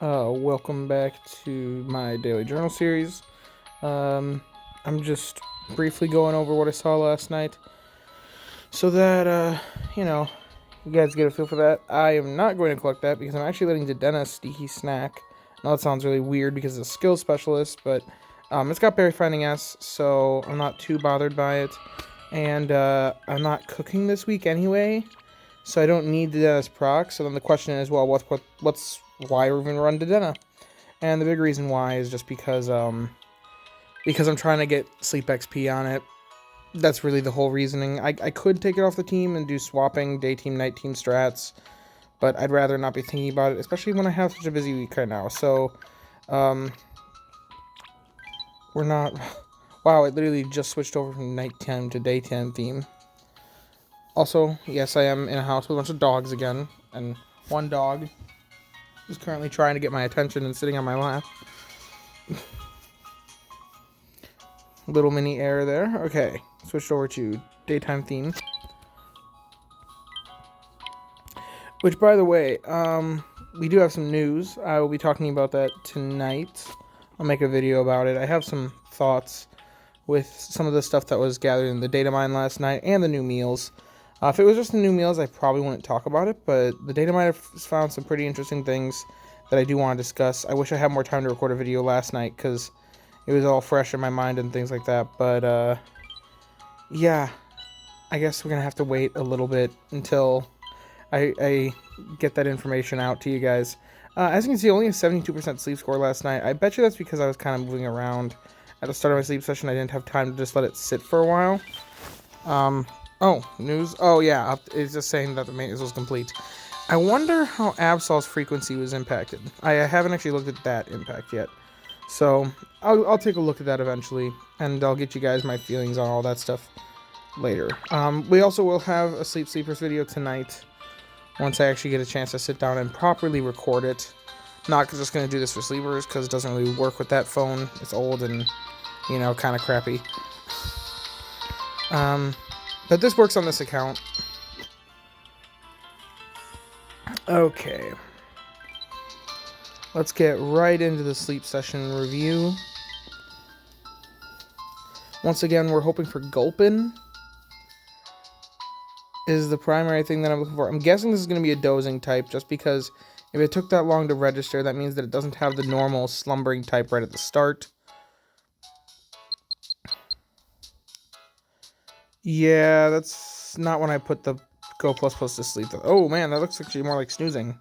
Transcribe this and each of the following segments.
Welcome back to my daily journal series. Um, I'm just briefly going over what I saw last night so that, you know, you guys get a feel for that. I am not going to collect that because I'm actually letting Dedenne Sneaky Snack. I know that sounds really weird because it's a skill specialist, but it's got Berry Finding S, so I'm not too bothered by it. And I'm not cooking this week anyway, so I don't need Dedenna's proc. So then the question is, well, what's why even run Dedenne? And the big reason why is just because I'm trying to get sleep XP on it. That's really the whole reasoning. I could take it off the team and do swapping day team, night team strats, but I'd rather not be thinking about it, especially when I have such a busy week right now. So, we're not... Wow, it literally just switched over from nighttime to daytime theme. Also, yes, I am in a house with a bunch of dogs again, and one dog is currently trying to get my attention and sitting on my lap. Little mini error there. Okay, switched over to daytime theme. Which, by the way, we do have some news. I will be talking about that tonight. I'll make a video about it. I have some thoughts with some of the stuff that was gathered in the data mine last night and the new meals. If it was just the new meals, I probably wouldn't talk about it, but the data mine has found some pretty interesting things that I do want to discuss. I wish I had more time to record a video last night because it was all fresh in my mind and things like that, but yeah, I guess we're gonna have to wait a little bit until I get that information out to you guys. As you can see, only a 72% sleep score last night. I bet you that's because I was kind of moving around at the start of my sleep session. I didn't have time to just let it sit for a while. Oh, news. Oh, yeah, it's just saying that the maintenance was complete. I wonder how Absol's frequency was impacted. I haven't actually looked at that impact yet. So, I'll take a look at that eventually, and I'll get you guys my feelings on all that stuff later. We also will have a Sleep Sleepers video tonight, once I actually get a chance to sit down and properly record it. Not just going to do this for sleepers, because it doesn't really work with that phone. It's old and, kind of crappy. But this works on this account. Okay. Let's get right into the sleep session review. Once again, we're hoping for Gulpin is the primary thing that I'm looking for. I'm guessing this is going to be a dozing type, just because if it took that long to register, that means that it doesn't have the normal slumbering type right at the start. Yeah, that's not when I put the Go++ to sleep. Oh man, that looks actually more like snoozing.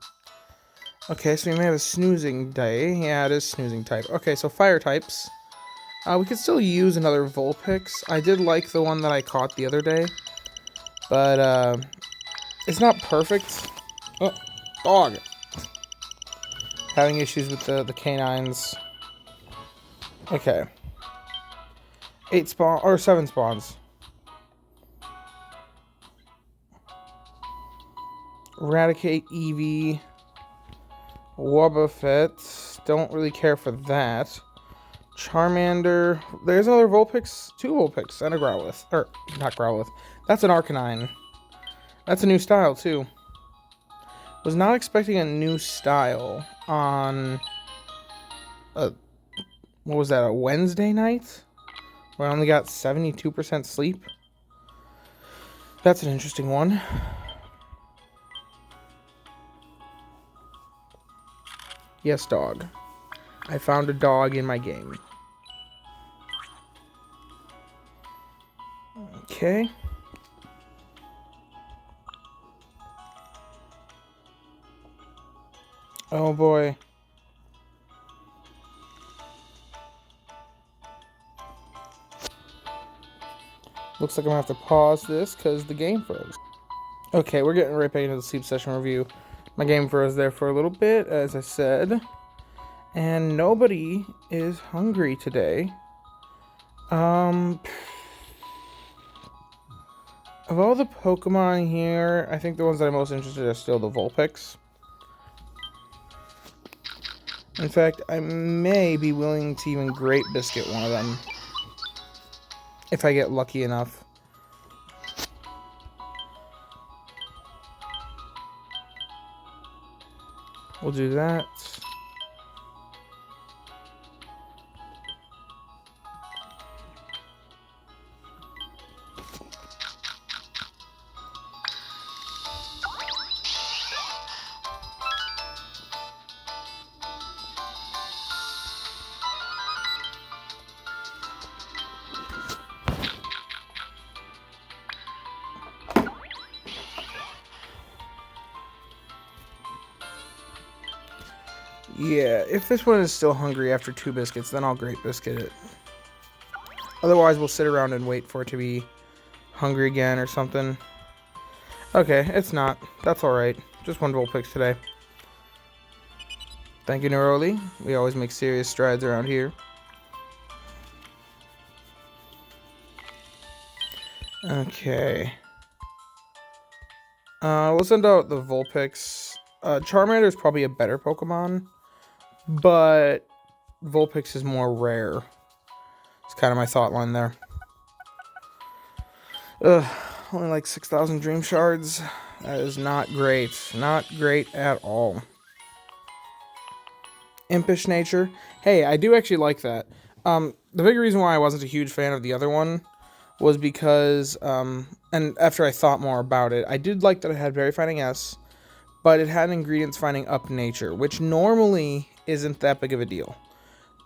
Okay, so we may have a snoozing day. Yeah, it is snoozing type. Okay, so fire types. We could still use another Vulpix. I did like the one that I caught the other day, but it's not perfect. Oh, dog. Having issues with the canines. Okay. 7 spawns. Eradicate Eevee. Wobbuffet. Don't really care for that. Charmander. There's another Vulpix. 2 Vulpix and a Growlithe. Or, not Growlithe. That's an Arcanine. That's a new style, too. Was not expecting a new style on what was that, a Wednesday night? Where I only got 72% sleep? That's an interesting one. Yes, dog. I found a dog in my game. Okay. Oh boy. Looks like I'm gonna have to pause this because the game froze. Okay, we're getting right back into the sleep session review. My game froze there for a little bit, as I said. And nobody is hungry today. Of all the Pokemon here, I think the ones that I'm most interested in are still the Vulpix. In fact, I may be willing to even Great Biscuit one of them. If I get lucky enough. We'll do that. Yeah, if this one is still hungry after 2 biscuits, then I'll Great Biscuit it. Otherwise, we'll sit around and wait for it to be hungry again or something. Okay, it's not. That's alright. Just 1 Vulpix today. Thank you, Neroli. We always make serious strides around here. Okay. We'll send out the Vulpix. Charmander is probably a better Pokemon, but Vulpix is more rare. It's kind of my thought line there. Ugh, only like 6,000 Dream Shards. That is not great. Not great at all. Impish Nature. Hey, I do actually like that. The big reason why I wasn't a huge fan of the other one was because, and after I thought more about it, I did like that it had Berry Finding S, but it had Ingredients Finding Up Nature, which normally isn't that big of a deal.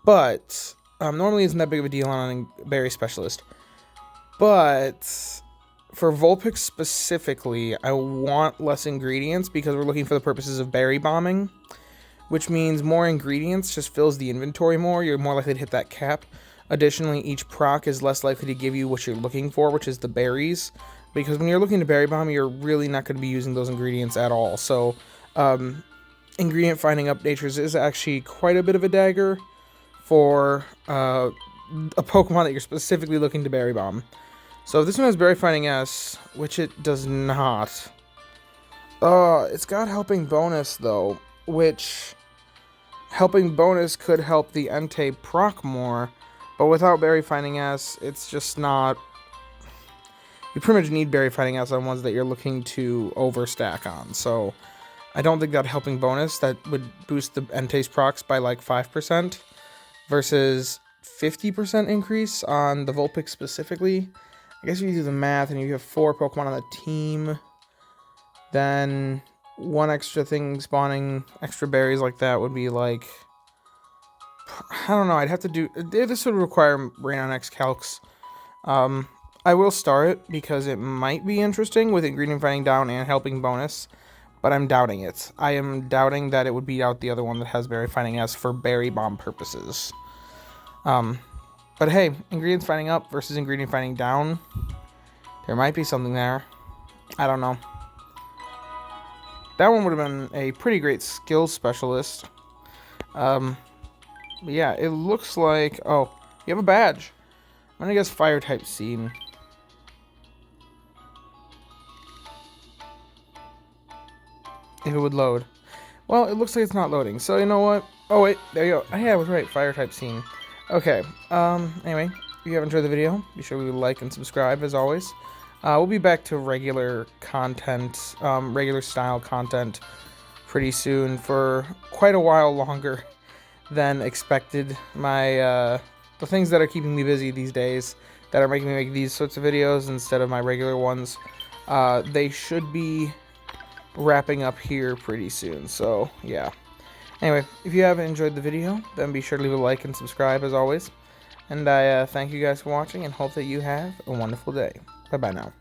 But, normally isn't that big of a deal on a Berry Specialist. But for Vulpix specifically, I want less ingredients because we're looking for the purposes of berry bombing, which means more ingredients just fills the inventory more. You're more likely to hit that cap. Additionally, each proc is less likely to give you what you're looking for, which is the berries, because when you're looking to berry bomb, you're really not going to be using those ingredients at all. So, ingredient finding up natures is actually quite a bit of a dagger for a Pokemon that you're specifically looking to berry bomb. So if this one has Berry Finding S, which it does not. It's got Helping Bonus though, which Helping Bonus could help the Entei proc more, but without Berry Finding S, it's just not. You pretty much need Berry Finding S on ones that you're looking to overstack on. So I don't think that Helping Bonus that would boost the Entei's procs by like 5% versus 50% increase on the Vulpix specifically. I guess if you do the math and you have 4 Pokemon on the team, then 1 extra thing spawning extra berries like that would be like, I don't know, I'd have to do, this would require Rain on X calcs. I will star it because it might be interesting with Ingredient Finding Down and Helping Bonus, but I'm doubting it. I am doubting that it would beat out the other one that has Berry Finding S for berry bomb purposes. But hey, Ingredients Finding Up versus Ingredient Finding Down, there might be something there. I don't know. That one would have been a pretty great skill specialist. But yeah, it looks like, oh, you have a badge. I'm gonna guess Fire type Seed. If it would load. Well, it looks like it's not loading, so you know what? Oh wait, there you go. Oh, yeah, I was right, Fire type Scene. Okay, anyway, if you have enjoyed the video, be sure to like and subscribe as always. We'll be back to regular content, regular style content pretty soon for quite a while longer than expected. The things that are keeping me busy these days that are making me make these sorts of videos instead of my regular ones, they should be wrapping up here pretty soon, so yeah. Anyway, if you have enjoyed the video, then be sure to leave a like and subscribe as always. And I thank you guys for watching and hope that you have a wonderful day. Bye-bye now.